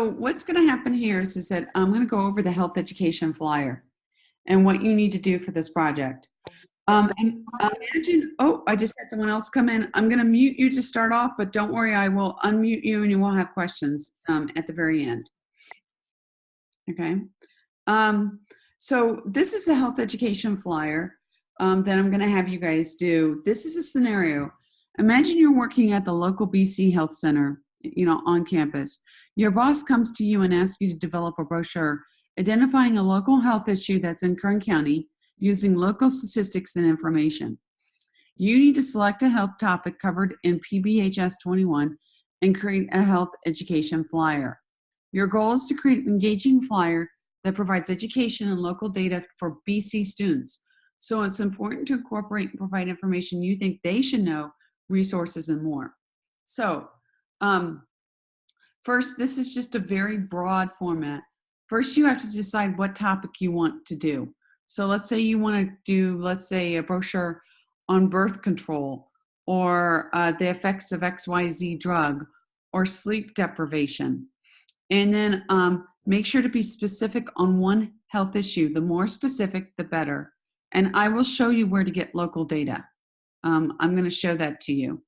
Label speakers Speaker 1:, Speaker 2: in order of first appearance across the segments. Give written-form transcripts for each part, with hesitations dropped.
Speaker 1: So what's going to happen here is that I'm going to go over the health education flyer and what you need to do for this project. And imagine, oh, I just had someone else come in. I'm going to mute you to start off, but don't worry, I will unmute you and you will have questions at the very end. Okay. So this is the health education flyer that I'm going to have you guys do. This is a scenario. Imagine you're working at the local BC Health Center, on campus. Your boss comes to you and asks you to develop a brochure identifying a local health issue that's in Kern County using local statistics and information. You need to select a health topic covered in PBHS 21 and create a health education flyer. Your goal is to create an engaging flyer that provides education and local data for BC students. So it's important to incorporate and provide information you think they should know, resources, and more. So first, this is just a very broad format. First, you have to decide what topic you want to do. So let's say you want to do, let's say, a brochure on birth control or the effects of XYZ drug or sleep deprivation. And then make sure to be specific on one health issue. The more specific, the better. And I will show you where to get local data. I'm going to show that to you.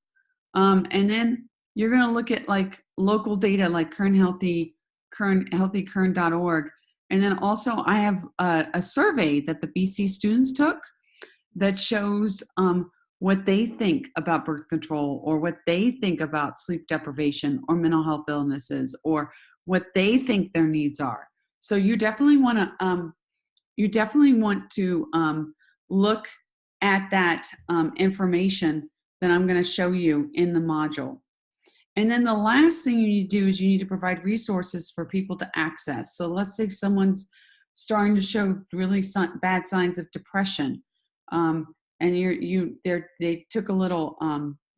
Speaker 1: And then you're going to look at like local data like healthykern.org. And then also I have a survey that the BC students took that shows what they think about birth control or what they think about sleep deprivation or mental health illnesses or what they think their needs are. So you definitely want to look at that information that I'm going to show you in the module. And then the last thing you need to do is you need to provide resources for people to access. So let's say someone's starting to show really bad signs of depression, and they took a little.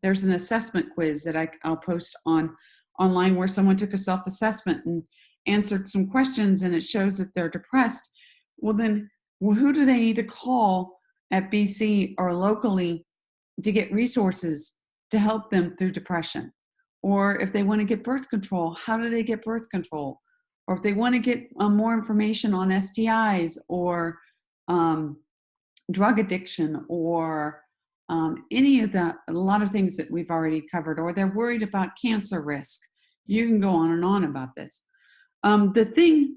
Speaker 1: There's an assessment quiz that I'll post online where someone took a self-assessment and answered some questions, and it shows that they're depressed. Well, then who do they need to call at BC or locally to get resources to help them through depression? Or if they want to get birth control, how do they get birth control? Or if they want to get more information on STIs or drug addiction or a lot of things that we've already covered, or they're worried about cancer risk. You can go on and on about this. The thing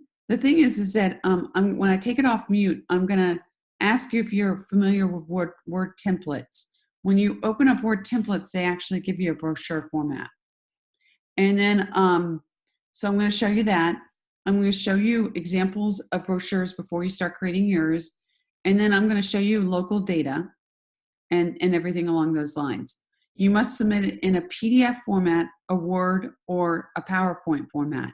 Speaker 1: is that when I take it off mute, I'm going to ask you if you're familiar with word templates. When you open up word templates, they actually give you a brochure format. And then, so I'm going to show you that. I'm going to show you examples of brochures before you start creating yours. And then I'm going to show you local data and everything along those lines. You must submit it in a PDF format, a Word, or a PowerPoint format.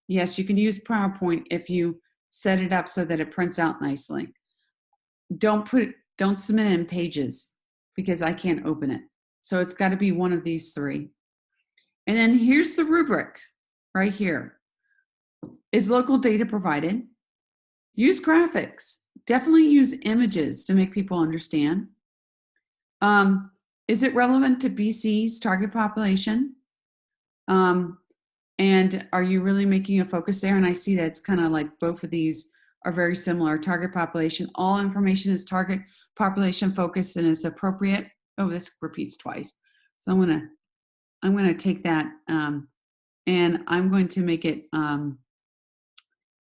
Speaker 1: Yes, you can use PowerPoint if you set it up so that it prints out nicely. Don't submit it in Pages because I can't open it. So it's got to be one of these three. And then here's the rubric right here. Is local data provided? Use graphics. Definitely use images to make people understand. Is it relevant to BC's target population? And are you really making a focus there? And I see that it's kind of like both of these are very similar. Target population, all information is target population focused and is appropriate. Oh, this repeats twice. So I'm going to take that and I'm going to make it,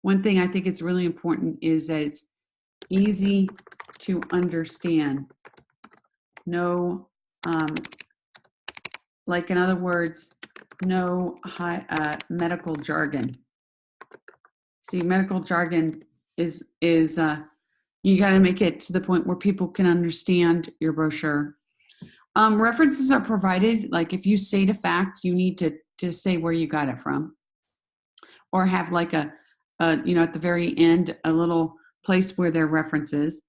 Speaker 1: one thing I think it's really important is that it's easy to understand. No, like in other words, no high medical jargon. See, medical jargon is you got to make it to the point where people can understand your brochure. References are provided. Like if you state a fact, you need to say where you got it from, or have like at the very end a little place where there are references.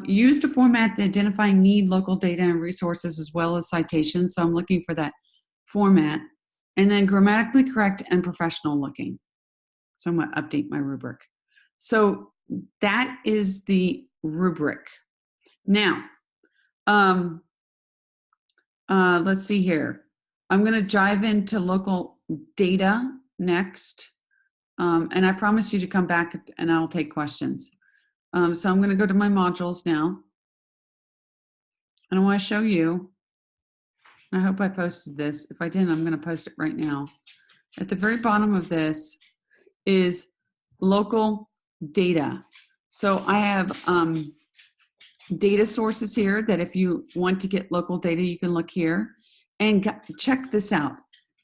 Speaker 1: Use the format to identifying need, local data, and resources as well as citations. So I'm looking for that format, and then grammatically correct and professional looking. So I'm going to update my rubric. So that is the rubric. Now, let's see here. I'm going to dive into local data next. And I promise you to come back and I'll take questions. So I'm going to go to my modules now. And I want to show you, I hope I posted this. If I didn't, I'm going to post it right now. At the very bottom of this is local data. So I have data sources here that if you want to get local data, you can look here. And check this out.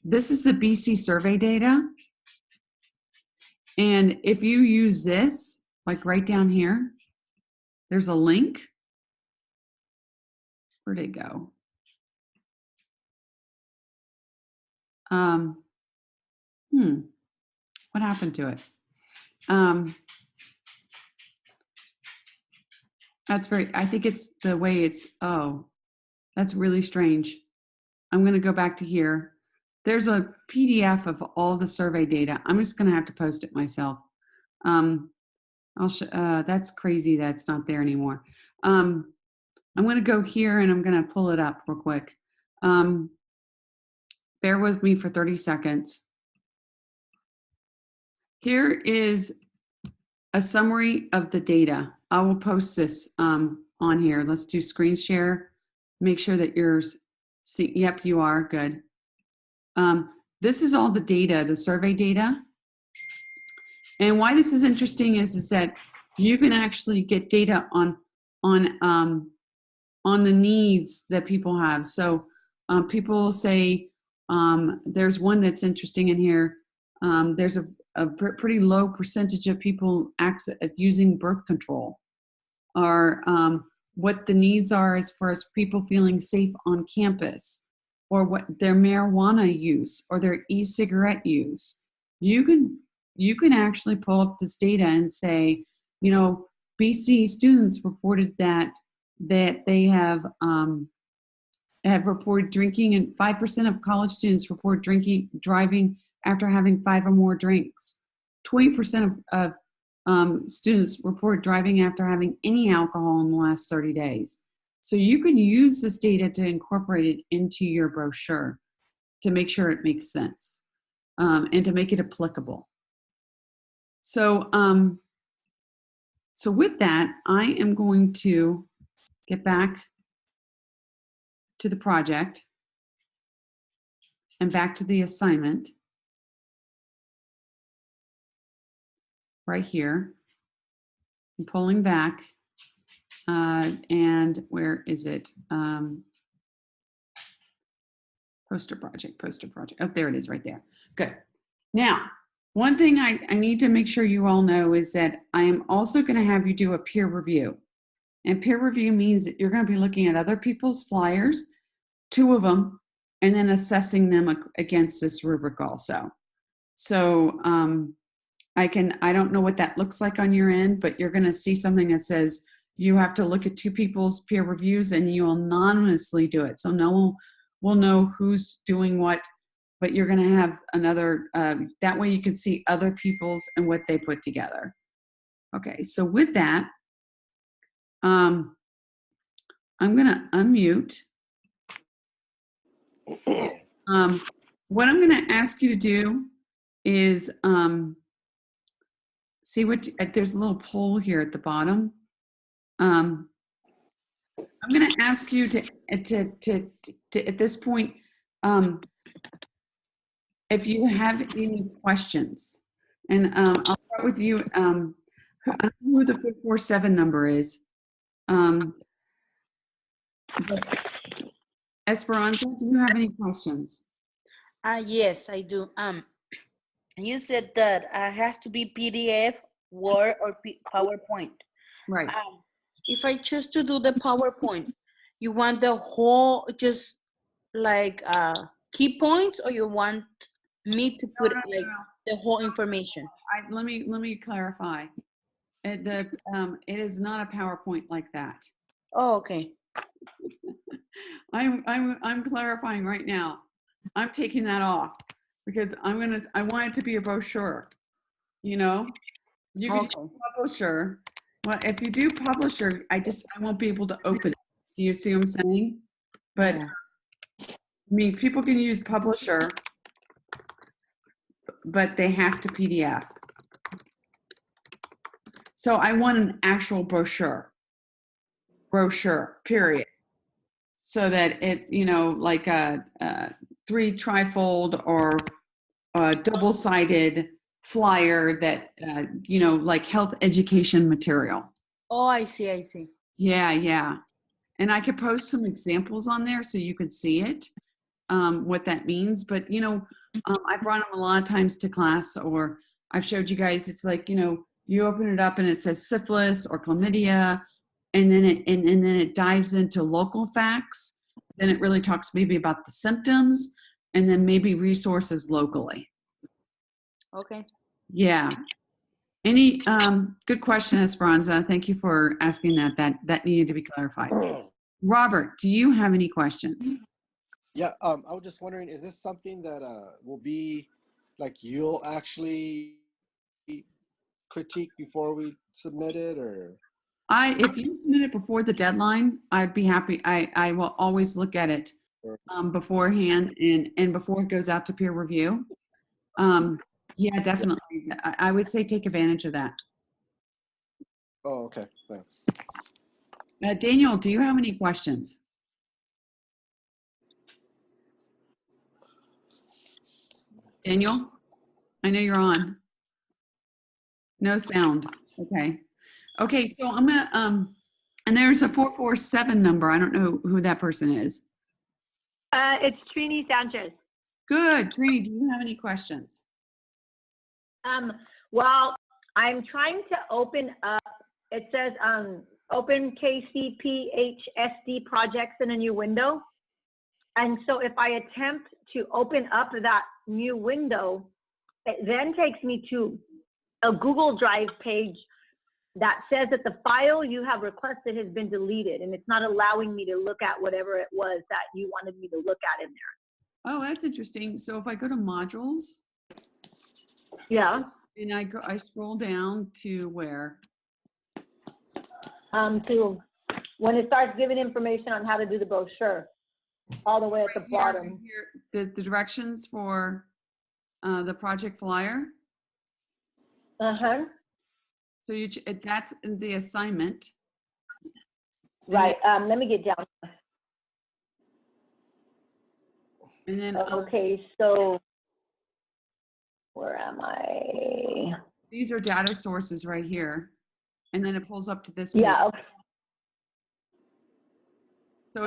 Speaker 1: This is the BC survey data. And if you use this, like right down here, there's a link. Where'd it go? What happened to it? That's very, I think it's the way it's, oh, that's really strange. I'm going to go back to here. There's a PDF of all the survey data. I'm just going to have to post it myself. That's crazy that's not there anymore. I'm going to go here and I'm going to pull it up real quick. Bear with me for 30 seconds. Here is a summary of the data. I will post this on here. Let's do screen share. Make sure that yours, see, yep, you are, good. This is all the data, the survey data. And why this is interesting is that you can actually get data on the needs that people have. So people say, there's one that's interesting in here. There's a pretty low percentage of people using birth control, or what the needs are as far as people feeling safe on campus, or what their marijuana use or their e-cigarette use. You can actually pull up this data and say, you know, BC students reported that they have reported drinking, and 5% of college students report driving after having 5 or more drinks. 20% of students report driving after having any alcohol in the last 30 days. So you can use this data to incorporate it into your brochure to make sure it makes sense, and to make it applicable. So, so with that, I am going to get back to the project and back to the assignment right here. I'm pulling back, and where is it? Poster project. Oh, there it is right there. Good. Now, one thing I need to make sure you all know is that I am also going to have you do a peer review. And peer review means that you're going to be looking at other people's flyers, 2 of them, and then assessing them against this rubric also. So I don't know what that looks like on your end, but you're going to see something that says you have to look at 2 people's peer reviews and you anonymously do it. So no one will know who's doing what, but you're going to have another, that way you can see other people's and what they put together. Okay, so with that, I'm going to unmute. What I'm going to ask you to do is see what, there's a little poll here at the bottom. I'm going to ask you to at this point, if you have any questions, and I'll start with you. I don't know who the 447 number is. Esperanza, do you have any questions?
Speaker 2: Yes, I do. You said that has to be PDF, Word, or PowerPoint.
Speaker 1: Right.
Speaker 2: If I choose to do the PowerPoint, you want the whole, just like key points, or you want me to put the whole information?
Speaker 1: Let me clarify. It is not a PowerPoint like that.
Speaker 2: Oh, okay.
Speaker 1: I'm clarifying right now. I'm taking that off because I want it to be a brochure. You know, you can do publisher. Well, if you do publisher, I won't be able to open it. Do you see what I'm saying? But I mean, people can use publisher. but they have to PDF. So I want an actual brochure, period. So that it's, you know, like a 3 trifold or a double-sided flyer that, you know, like health education material.
Speaker 2: Oh, I see, I see.
Speaker 1: Yeah, yeah. And I could post some examples on there so you could see it, what that means. But, you know, I've brought them a lot of times to class, or I've showed you guys, it's like, you know, you open it up and it says syphilis or chlamydia, and then and then it dives into local facts. Then it really talks maybe about the symptoms and then maybe resources locally.
Speaker 2: Okay.
Speaker 1: Yeah. Any good question, Esperanza. Thank you for asking that. That needed to be clarified. Robert, do you have any questions?
Speaker 3: Yeah, I was just wondering, is this something that will be like you'll actually critique before we submit it, or?
Speaker 1: If you submit it before the deadline, I'd be happy. I will always look at it beforehand and before it goes out to peer review. Yeah, definitely. I would say take advantage of that.
Speaker 3: Oh, okay, thanks.
Speaker 1: Daniel, do you have any questions? Daniel, I know you're on. No sound. Okay. Okay, so I'm gonna and there's a 447 number. I don't know who that person is.
Speaker 4: It's Trini Sanchez.
Speaker 1: Good. Trini, do you have any questions?
Speaker 4: Well, I'm trying to open up, it says open KCPHSD projects in a new window. And so if I attempt to open up that new window, it then takes me to a Google Drive page that says that the file you have requested has been deleted, and it's not allowing me to look at whatever it was that you wanted me to look at in there.
Speaker 1: Oh, that's interesting. So if I go to modules,
Speaker 4: Yeah.
Speaker 1: and I scroll down to where?
Speaker 4: To when it starts giving information on how to do the brochure, all the way at the bottom.
Speaker 1: Right here, the directions for the project flyer.
Speaker 4: Uh-huh.
Speaker 1: So that's the assignment.
Speaker 4: Right. Let me get down.
Speaker 1: And then
Speaker 4: Okay, so where am I?
Speaker 1: these are data sources right here. And then it pulls up to this
Speaker 4: Yeah.
Speaker 1: one.
Speaker 4: Okay.
Speaker 1: So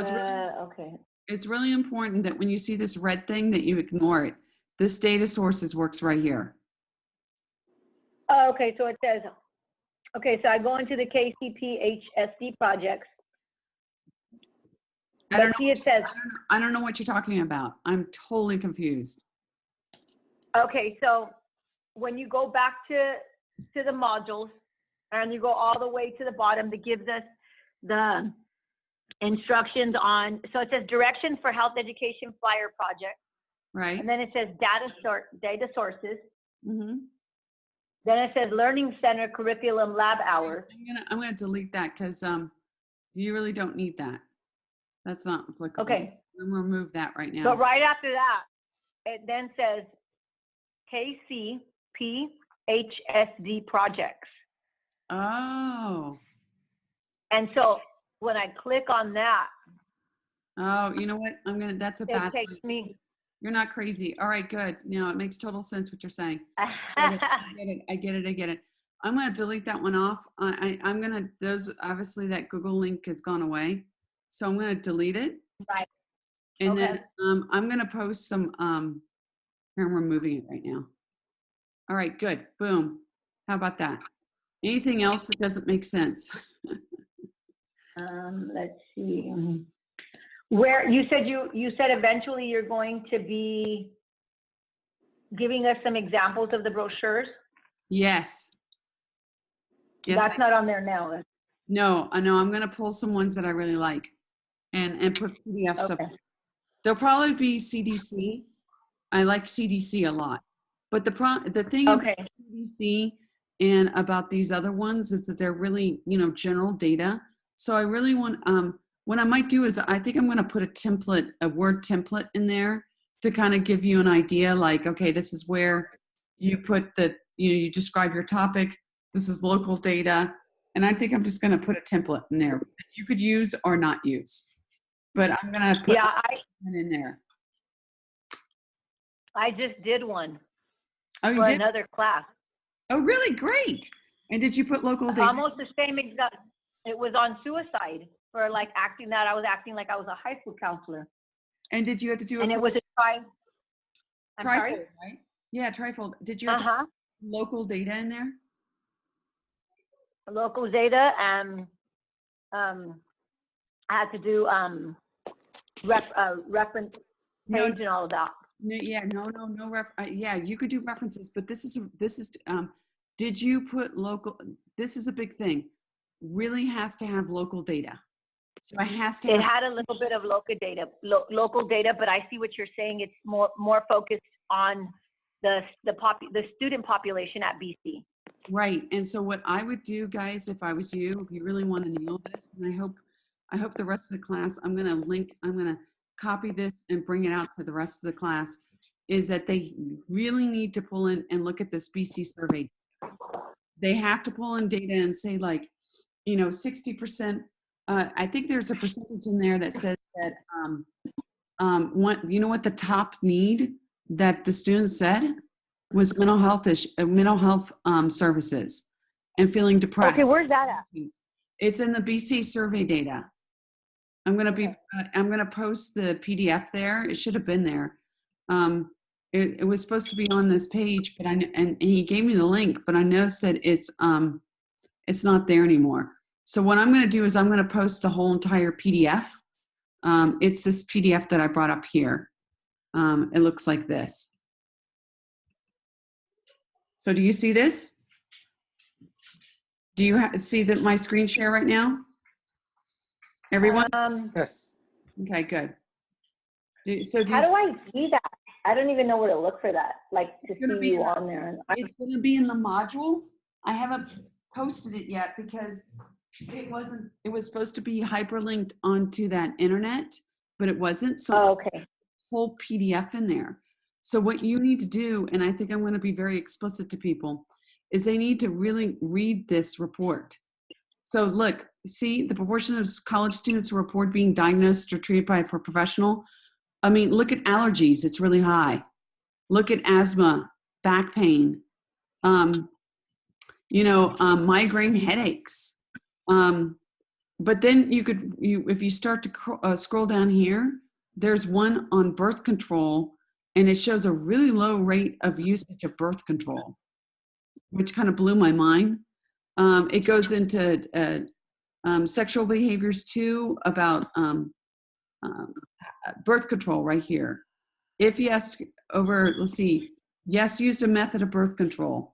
Speaker 4: Okay.
Speaker 1: it's really important that when you see this red thing that you ignore it. This data sources works right here.
Speaker 4: Oh, okay, so it says, okay, so I go into the KCPHSD projects. But see, it says,
Speaker 1: I don't know what you're talking about. I'm totally confused.
Speaker 4: okay, so when you go back to the modules and you go all the way to the bottom, that gives us the instructions on, so it says directions for health education flyer project.
Speaker 1: Right.
Speaker 4: And then it says data sources.
Speaker 1: Mm-hmm.
Speaker 4: Then it says learning center curriculum lab hours.
Speaker 1: I'm gonna delete that because you really don't need that. That's not applicable.
Speaker 4: Okay.
Speaker 1: I'm gonna remove that right now.
Speaker 4: But right after that, it then says KCPHSD projects.
Speaker 1: Oh.
Speaker 4: And so when I click on that,
Speaker 1: Oh, you know what? That's a bad
Speaker 4: it takes
Speaker 1: thing.
Speaker 4: me.
Speaker 1: You're not crazy. All right, good. No, it makes total sense what you're saying. I get it. I'm going to delete that one off. I'm going to, obviously that Google link has gone away. So I'm going to delete it.
Speaker 4: Right.
Speaker 1: And
Speaker 4: Okay.
Speaker 1: then I'm going to post some, here I'm removing it right now. All right, good. Boom. How about that? Anything else that doesn't make sense?
Speaker 4: Let's see. Where you said eventually you're going to be giving us some examples of the brochures.
Speaker 1: Yes. Yes.
Speaker 4: That's not on there now.
Speaker 1: No, I know. I'm going to pull some ones that I really like and put PDFs up.
Speaker 4: Okay.
Speaker 1: There'll probably be CDC. I like CDC a lot. But the thing
Speaker 4: Okay.
Speaker 1: about CDC and about these other ones is that they're really, general data. So I really want, what I might do is I think I'm going to put a word template in there to kind of give you an idea like, okay, this is where you put you describe your topic. This is local data. And I think I'm just going to put a template in there that you could use or not use. But I'm going to put
Speaker 4: Yeah,
Speaker 1: it in there.
Speaker 4: I just did one
Speaker 1: Oh, you
Speaker 4: for
Speaker 1: did?
Speaker 4: another class.
Speaker 1: Oh, really? Great. And did you put local data?
Speaker 4: Almost the same exact. It was on suicide for like acting that I was acting like I was a high school counselor.
Speaker 1: And did you have to do
Speaker 4: And it was a I'm sorry?
Speaker 1: trifold, right? Yeah, trifold. Did you have to put local data in there?
Speaker 4: Local data, and I had to do reference
Speaker 1: No,
Speaker 4: page and all of that.
Speaker 1: Yeah, you could do references, but this is did you put local? This is a big thing. Really has to have local data. So it has to
Speaker 4: It
Speaker 1: have.
Speaker 4: had a little bit of local data, but I see what you're saying. It's more focused on the student population at BC.
Speaker 1: Right. And so what I would do, guys, if I was you, if you really want to nail this, and I hope the rest of the class, I'm going to copy this and bring it out to the rest of the class, is that they really need to pull in and look at this BC survey. They have to pull in data and say, like, 60%, I think there's a percentage in there that says that, what the top need that the students said was mental health services and feeling depressed.
Speaker 4: Okay, where's that at?
Speaker 1: It's in the BC survey data. I'm gonna post the PDF there. It should have been there. It was supposed to be on this page, but and he gave me the link, but I noticed that it's not there anymore. So what I'm gonna do is I'm gonna post the whole entire PDF. It's this PDF that I brought up here. It looks like this. So do you see this? Do you see that my screen share right now? Everyone?
Speaker 3: Yes.
Speaker 1: Okay, good.
Speaker 4: How do I see that? I don't even know where to look for that, like to see you on there.
Speaker 1: It's going to be in the module. I haven't posted it yet because it was supposed to be hyperlinked onto that internet, but it wasn't. So
Speaker 4: okay.
Speaker 1: Whole PDF in there. So what you need to do, and I think I'm going to be very explicit to people, is they need to really read this report. So look, see the proportion of college students who report being diagnosed or treated by a professional. I mean, look at allergies, it's really high. Look at asthma, back pain, migraine headaches. But then if you start to scroll down here, there's one on birth control, and it shows a really low rate of usage of birth control, which kind of blew my mind. It goes into sexual behaviors too, about birth control right here. If yes, yes, used a method of birth control.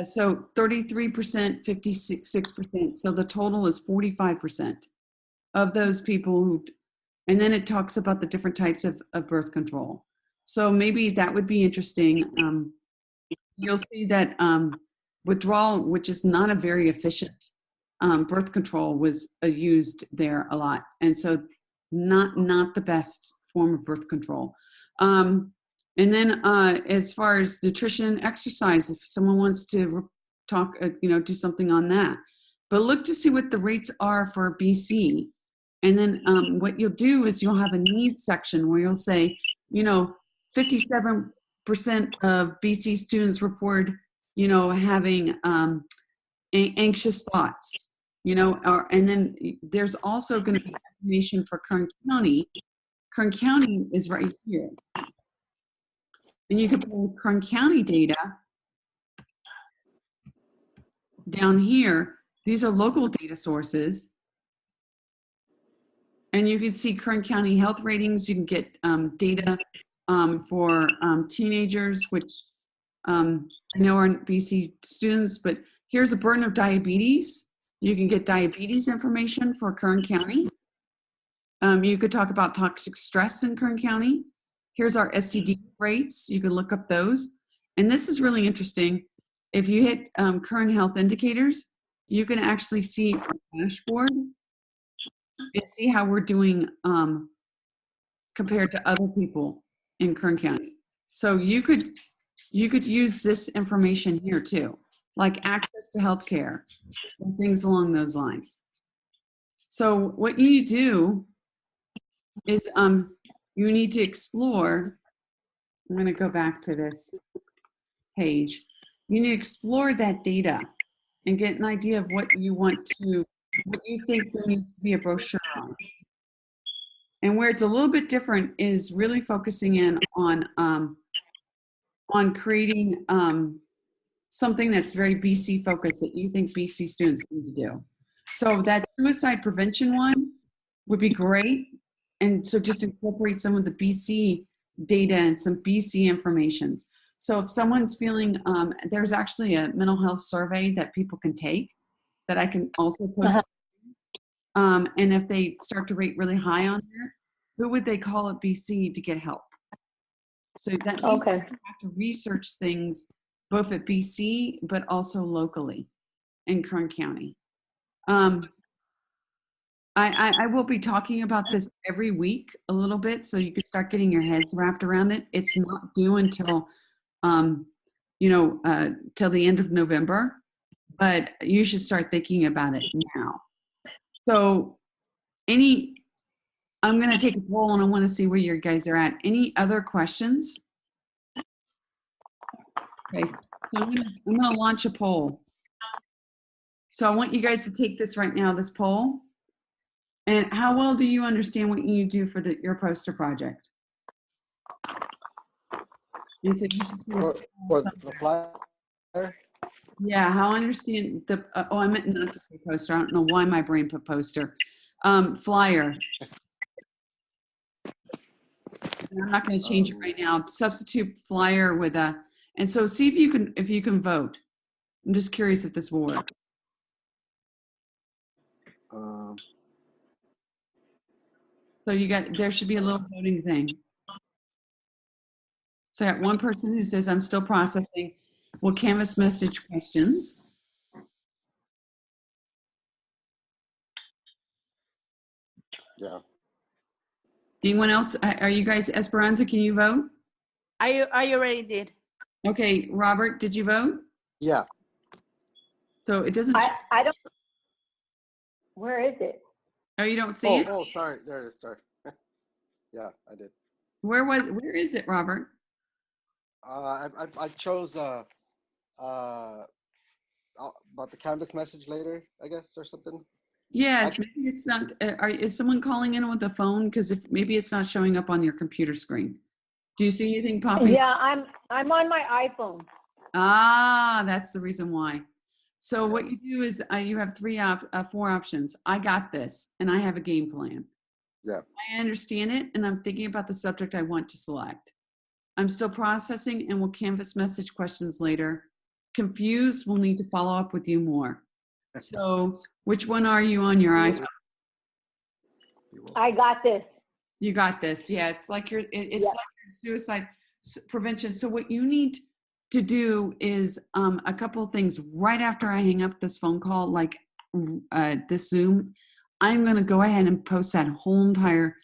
Speaker 1: So 33%, 56%. So the total is 45% of those people who, and then it talks about the different types of birth control. So maybe that would be interesting. You'll see that withdrawal, which is not a very efficient birth control, was used there a lot. And so not the best form of birth control. And then as far as nutrition, exercise, if someone wants to talk, do something on that. But look to see what the rates are for BC. And then what you'll do is you'll have a needs section where you'll say, 57% of BC students report, having anxious thoughts, and then there's also going to be information for Kern County. Kern County is right here. And you can pull Kern County data down here. These are local data sources. And you can see Kern County health ratings. You can get data for teenagers, which I know aren't BC students, but here's a burden of diabetes. You can get diabetes information for Kern County. You could talk about toxic stress in Kern County. Here's our STD rates. You can look up those. And this is really interesting. If you hit Kern Health Indicators, you can actually see our dashboard and see how we're doing compared to other people in Kern County. So you could use this information here too, like access to healthcare and things along those lines. So what you do is you need to explore. I'm going to go back to this page. You need to explore that data and get an idea of what you think there needs to be a brochure on. And where it's a little bit different is really focusing in on creating something that's very BC focused that you think BC students need to do. So that suicide prevention one would be great. And so just incorporate some of the BC data and some BC information. So if someone's feeling, there's actually a mental health survey that people can take that I can also post. And if they start to rate really high on that, who would they call at BC to get help? So that means you have to research things both at BC, but also locally in Kern County. I will be talking about this every week a little bit so you can start getting your heads wrapped around it. It's not due until, till the end of November, but you should start thinking about it now. So I'm going to take a poll and I want to see where you guys are at. Any other questions? Okay, so I'm going to launch a poll. So I want you guys to take this right now, this poll. And how well do you understand what you do for your poster project? You said you should
Speaker 3: for the flyer?
Speaker 1: Yeah, how I understand the, I meant not to say poster. I don't know why my brain put poster. Flyer. And I'm not going to change it right now. Substitute flyer with a, and so see if you can vote. I'm just curious if this will work. So there should be a little voting thing. So I got one person who says, I'm still processing. We'll canvas message questions.
Speaker 3: Yeah.
Speaker 1: Anyone else? Are you guys, Esperanza, can you vote?
Speaker 2: I already did.
Speaker 1: Okay, Robert, did you vote?
Speaker 3: Yeah.
Speaker 1: So it doesn't.
Speaker 4: I don't. Where is it?
Speaker 1: Oh, you don't see it?
Speaker 3: Oh, sorry. There it is. Sorry. Yeah, I did.
Speaker 1: Where is it, Robert?
Speaker 3: I chose about the canvas message later, I guess, or something.
Speaker 1: Yes, maybe it's not. Is someone calling in with the phone? Because maybe it's not showing up on your computer screen. Do you see anything popping?
Speaker 4: Yeah, I'm on my iPhone.
Speaker 1: Ah, that's the reason why. So what you do is you have four options. I got this, and I have a game plan.
Speaker 3: Yeah.
Speaker 1: I understand it, and I'm thinking about the subject I want to select. I'm still processing, and we'll canvas message questions later. Confused, we'll need to follow up with you more. So which one are you on your iPhone?
Speaker 4: I got this.
Speaker 1: You got this. Yeah, it's like like your suicide prevention. So what you need to do is a couple of things right after I hang up this phone call, like this Zoom. I'm going to go ahead and post that whole entire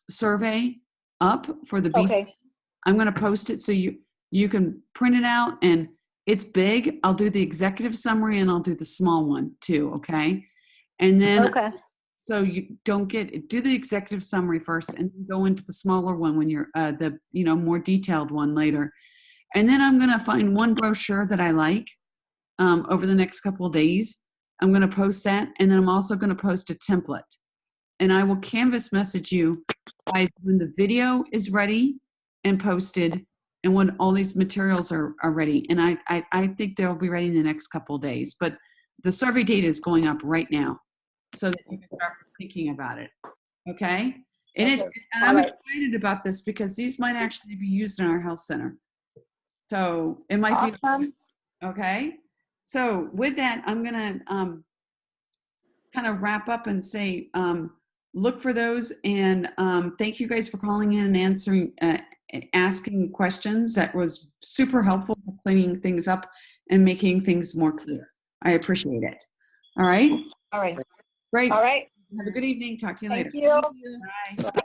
Speaker 1: survey up for the BC.
Speaker 4: Okay.
Speaker 1: I'm going to post it so you can print it out, and it's big. I'll do the executive summary and I'll do the small one too. Okay. And then, so you don't do the executive summary first and then go into the smaller one when you're the more detailed one later. And then I'm going to find one brochure that I like over the next couple of days. I'm going to post that. And then I'm also going to post a template, and I will canvas message you guys when the video is ready and posted and when all these materials are ready. And I think they'll be ready in the next couple of days, but the survey data is going up right now so that you can start thinking about it. Okay. And I'm excited about this because these might actually be used in our health center. So it might be, okay. So with that, I'm going to kind of wrap up and say, look for those. And thank you guys for calling in and asking questions. That was super helpful for cleaning things up and making things more clear. I appreciate it. All right.
Speaker 4: All right.
Speaker 1: Great.
Speaker 4: All right.
Speaker 1: Have a good evening. Talk to you later.
Speaker 4: Thank you.
Speaker 1: Bye.